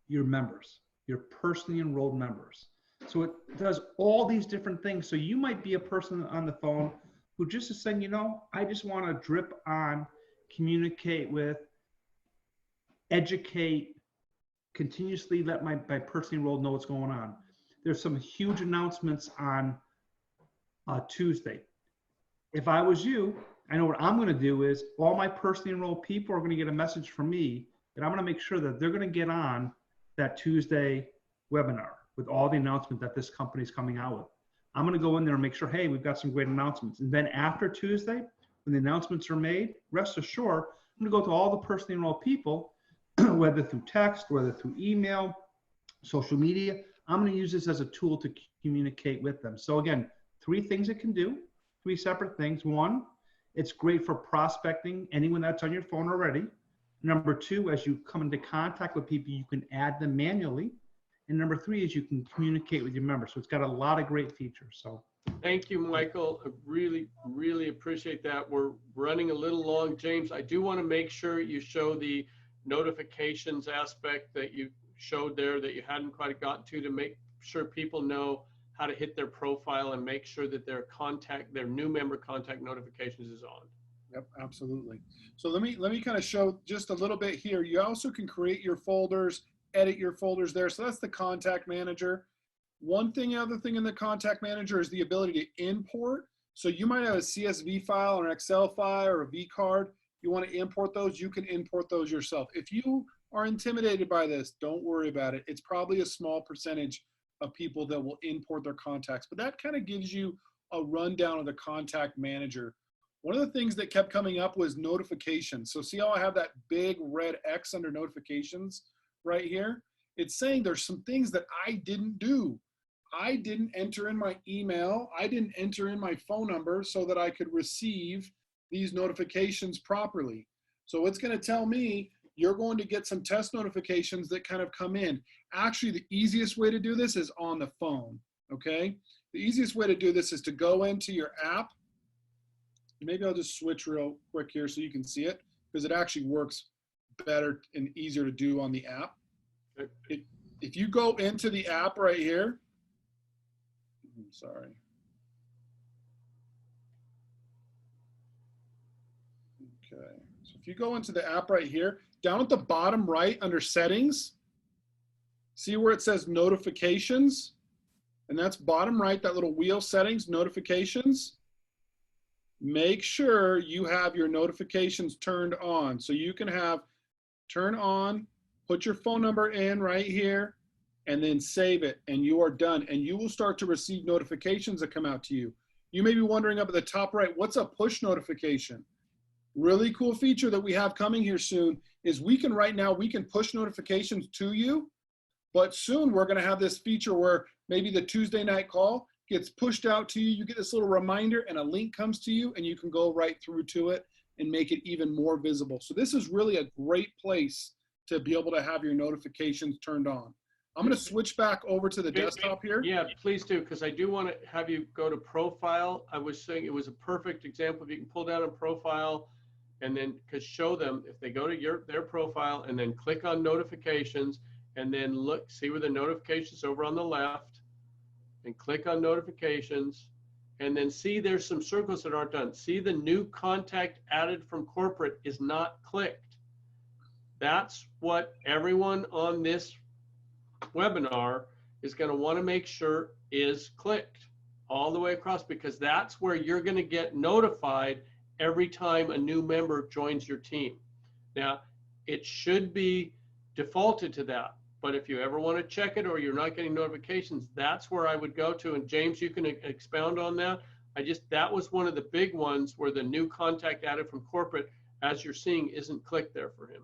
your members, your personally enrolled members. So it does all these different things. So you might be a person on the phone who just is saying, you know, I just want to drip on, communicate with, educate, continuously let my personally enrolled know what's going on. There's some huge announcements on Tuesday. If I was you, I know what I'm going to do is all my personally enrolled people are going to get a message from me, and I'm going to make sure that they're going to get on that Tuesday webinar with all the announcements that this company is coming out with. I'm going to go in there and make sure, hey, we've got some great announcements. And then after Tuesday, when the announcements are made, rest assured, I'm going to go to all the personally enrolled people, whether through text, whether through email, social media. I'm going to use this as a tool to communicate with them. So again, 3 things it can do, 3 separate things. 1, it's great for prospecting anyone that's on your phone already. Number 2, as you come into contact with people, you can add them manually. And number 3 is you can communicate with your members. So it's got a lot of great features. So Thank you, Michael. I really, really appreciate that. We're running a little long. James, I do want to make sure you show the notifications aspect that you showed there that you hadn't quite gotten to make sure people know how to hit their profile and make sure that their new member contact notifications is on. Yep, absolutely. So let me kind of show just a little bit here. You also can create your folders, edit your folders there. So that's the contact manager. Other thing in the contact manager is the ability to import. So you might have a CSV file or an Excel file or a V card. You want to import those, you can import those yourself. If you are intimidated by this, don't worry about it. It's probably a small percentage of people that will import their contacts, but that kind of gives you a rundown of the contact manager. One of the things that kept coming up was notifications. So see how I have that big red X under notifications right here? It's saying there's some things that I didn't do. I didn't enter in my email. I didn't enter in my phone number so that I could receive these notifications properly. So it's going to tell me you're going to get some test notifications that kind of come in. Actually, the easiest way to do this is on the phone, okay? The easiest way to do this is to go into your app. Maybe I'll just switch real quick here so you can see it, because it actually works better and easier to do on the app. If you go into the app right here, sorry. Okay, so if you go into the app right here, down at the bottom right under settings, see where it says notifications? And that's bottom right, that little wheel, settings, notifications. Make sure you have your notifications turned on. So you can have turn on, put your phone number in right here, and then save it, and you are done. And you will start to receive notifications that come out to you. You may be wondering up at the top right, what's a push notification? Really cool feature that we have coming here soon is we can push notifications to you, but soon we're gonna have this feature where maybe the Tuesday night call gets pushed out to you. You get this little reminder and a link comes to you and you can go right through to it and make it even more visible. So this is really a great place to be able to have your notifications turned on. I'm going to switch back over to the desktop here. Yeah, please do, because I do want to have you go to profile. I was saying it was a perfect example. If you can pull down a profile and then show them, if they go to their profile and then click on notifications and then look, see where the notifications over on the left, and click on notifications, and then see there's some circles that aren't done. See the new contact added from corporate is not clicked. That's what everyone on this webinar is going to want to make sure is clicked all the way across, because that's where you're going to get notified every time a new member joins your team. Now, it should be defaulted to that, but if you ever want to check it or you're not getting notifications, that's where I would go to. And James, you can expound on that. That was one of the big ones where the new contact added from corporate, as you're seeing, isn't clicked there for him.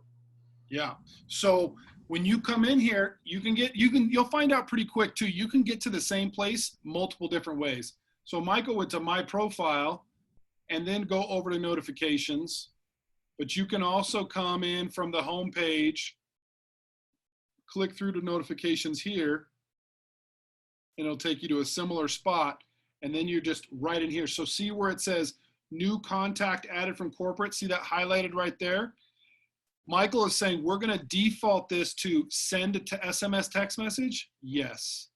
Yeah. So when you come in here, you'll find out pretty quick too. You can get to the same place multiple different ways. So Michael went to my profile and then go over to notifications, but you can also come in from the home page, click through to notifications here, and it'll take you to a similar spot. And then you're just right in here. So see where it says new contact added from corporate? See that highlighted right there? Michael is saying we're going to default this to send it to SMS text message. Yes,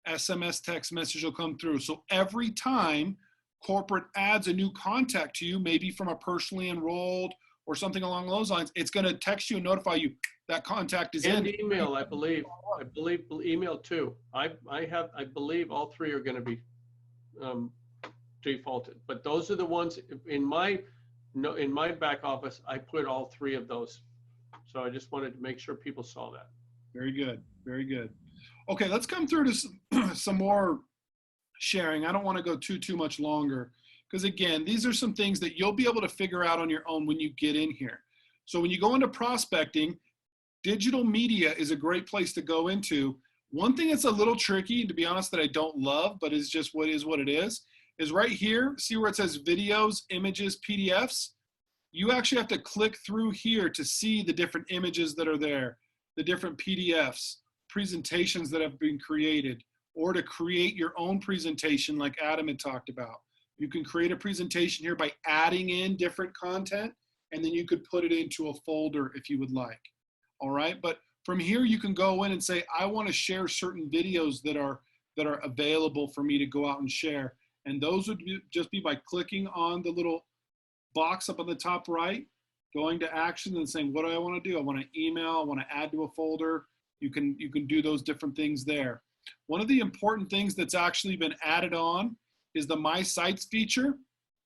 SMS text message will come through. So every time corporate adds a new contact to you, maybe from a personally enrolled or something along those lines, it's going to text you and notify you that contact is in. And email, I believe email too. I believe all three are going to be defaulted, but those are the ones in my back office. I put all three of those. So I just wanted to make sure people saw that. Very good. Very good. Okay, let's come through to some more sharing. I don't want to go too much longer because, again, these are some things that you'll be able to figure out on your own when you get in here. So when you go into prospecting, digital media is a great place to go into. One thing that's a little tricky, to be honest, that I don't love, but is just what it is right here. See where it says videos, images, PDFs? You actually have to click through here to see the different images that are there, the different PDFs, presentations that have been created, or to create your own presentation like Adam had talked about. You can create a presentation here by adding in different content, and then you could put it into a folder if you would like. All right, but from here you can go in and say, I want to share certain videos that are available for me to go out and share. And those would just be by clicking on the little box up on the top right, going to actions and saying, what do I want to do? I want to email, I want to add to a folder. You can do those different things there. One of the important things that's actually been added on is the My Sites feature.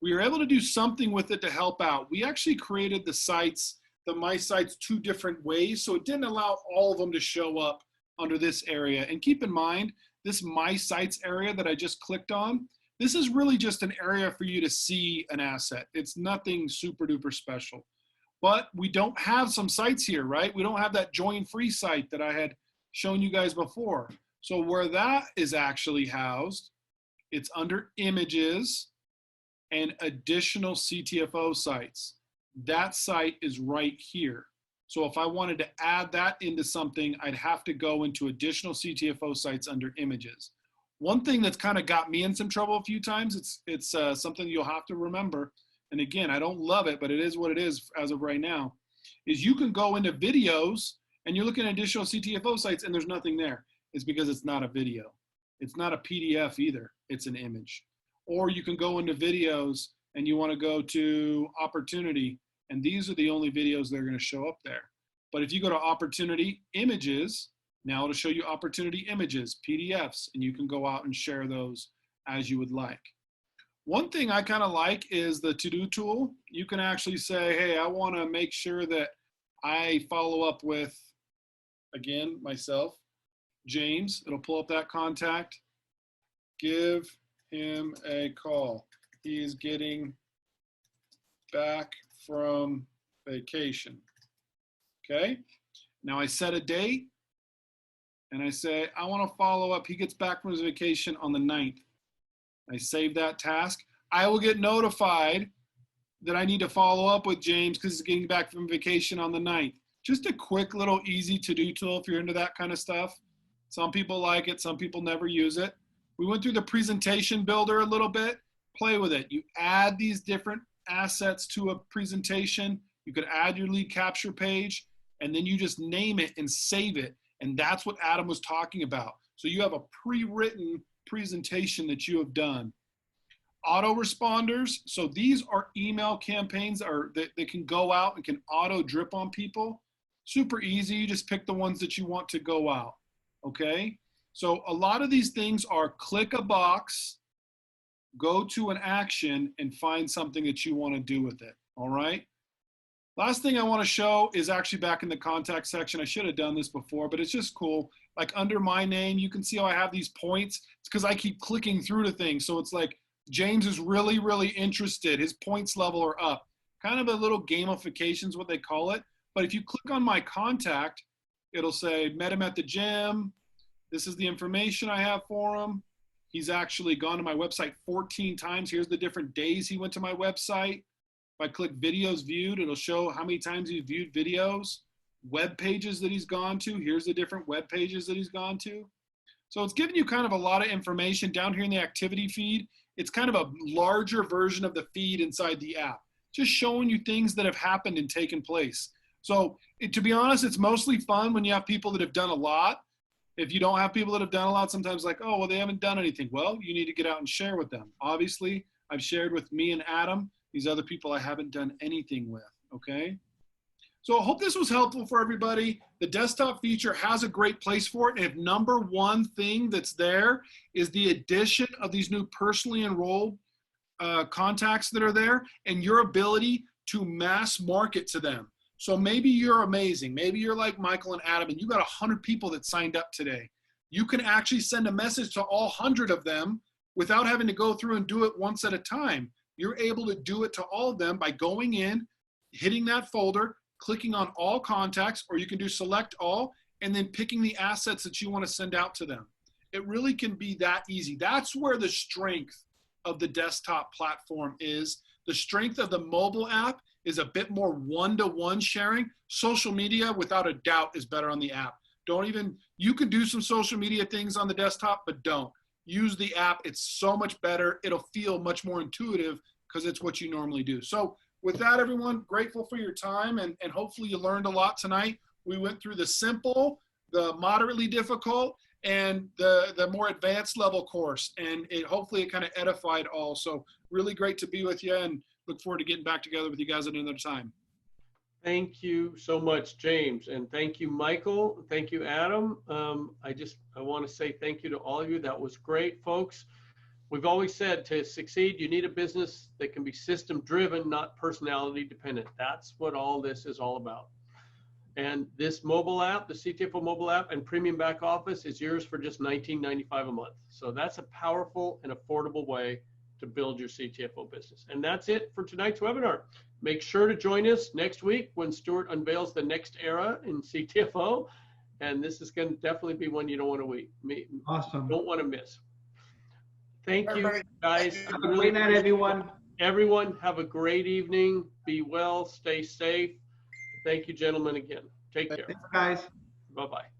We were able to do something with it to help out. We actually created the My Sites 2 different ways, so it didn't allow all of them to show up under this area. And keep in mind, this My Sites area that I just clicked on, this is really just an area for you to see an asset. It's nothing super duper special. But we don't have some sites here, right? We don't have that join free site that I had shown you guys before. So where that is actually housed, it's under images and additional CTFO sites. That site is right here. So if I wanted to add that into something, I'd have to go into additional CTFO sites under images. One thing that's kind of got me in some trouble a few times, it's something you'll have to remember, and again, I don't love it, but it is what it is as of right now, is you can go into videos and you're looking at additional CTFO sites and there's nothing there. It's because it's not a video. It's not a PDF either. It's an image. Or you can go into videos and you want to go to opportunity, and these are the only videos that are going to show up there. But if you go to opportunity images, now it'll show you opportunity images, PDFs, and you can go out and share those as you would like. One thing I kind of like is the to-do tool. You can actually say, hey, I want to make sure that I follow up with, again, myself, James. It'll pull up that contact. Give him a call. He's getting back from vacation. Okay. Now I set a date and I say, I want to follow up. He gets back from his vacation on the 9th. I save that task. I will get notified that I need to follow up with James because he's getting back from vacation on the 9th. Just a quick little easy to-do tool if you're into that kind of stuff. Some people like it, some people never use it. We went through the presentation builder a little bit. Play with it. You add these different assets to a presentation. You could add your lead capture page, and then you just name it and save it. And that's what Adam was talking about. So you have a pre-written presentation that you have done. Autoresponders, so these are email campaigns that can go out and can auto drip on people. Super easy, you just pick the ones that you want to go out, okay? So a lot of these things are click a box, go to an action, and find something that you want to do with it, all right? Last thing I want to show is actually back in the contact section. I should have done this before, but it's just cool. Like under my name, you can see how I have these points. It's because I keep clicking through to things. So it's like James is really, really interested. His points level are up. Kind of a little gamification is what they call it. But if you click on my contact, it'll say, met him at the gym. This is the information I have for him. He's actually gone to my website 14 times. Here's the different days he went to my website. If I click videos viewed, it'll show how many times he's viewed videos, web pages that he's gone to. Here's the different web pages that he's gone to. So it's giving you kind of a lot of information down here in the activity feed. It's kind of a larger version of the feed inside the app, just showing you things that have happened and taken place. So to be honest, it's mostly fun when you have people that have done a lot. If you don't have people that have done a lot, sometimes like, oh, well, they haven't done anything. Well, you need to get out and share with them. Obviously, I've shared with me and Adam. These other people I haven't done anything with, okay? So I hope this was helpful for everybody. The desktop feature has a great place for it. And if number one thing that's there is the addition of these new personally enrolled contacts that are there and your ability to mass market to them. So maybe you're amazing. Maybe you're like Michael and Adam and you got 100 people that signed up today. You can actually send a message to all 100 of them without having to go through and do it once at a time. You're able to do it to all of them by going in, hitting that folder, clicking on all contacts, or you can do select all, and then picking the assets that you want to send out to them. It really can be that easy. That's where the strength of the desktop platform is. The strength of the mobile app is a bit more one-to-one sharing. Social media, without a doubt, is better on the app. Don't even, you can do some social media things on the desktop, but don't. Use the app. It's so much better. It'll feel much more intuitive because it's what you normally do. So with that, everyone, grateful for your time, and hopefully you learned a lot tonight. We went through the simple, the moderately difficult, and the more advanced level course, and hopefully it kind of edified all. So really great to be with you, and look forward to getting back together with you guys at another time. Thank you so much, James, and thank you, Michael. Thank you, Adam. I want to say thank you to all of you. That was great, folks. We've always said to succeed, you need a business that can be system driven, not personality dependent. That's what all this is all about. And this mobile app, the CTFO mobile app and premium back office, is yours for just $19.95 a month. So that's a powerful and affordable way to build your CTFO business. And that's it for tonight's webinar. Make sure to join us next week when Stuart unveils the next era in CTFO. And this is going to definitely be one you don't want to miss. Thank you, guys. Have a great night, everyone. Everyone, have a great evening. Be well, stay safe. Thank you, gentlemen, again. Take care. Thanks, guys. Bye-bye.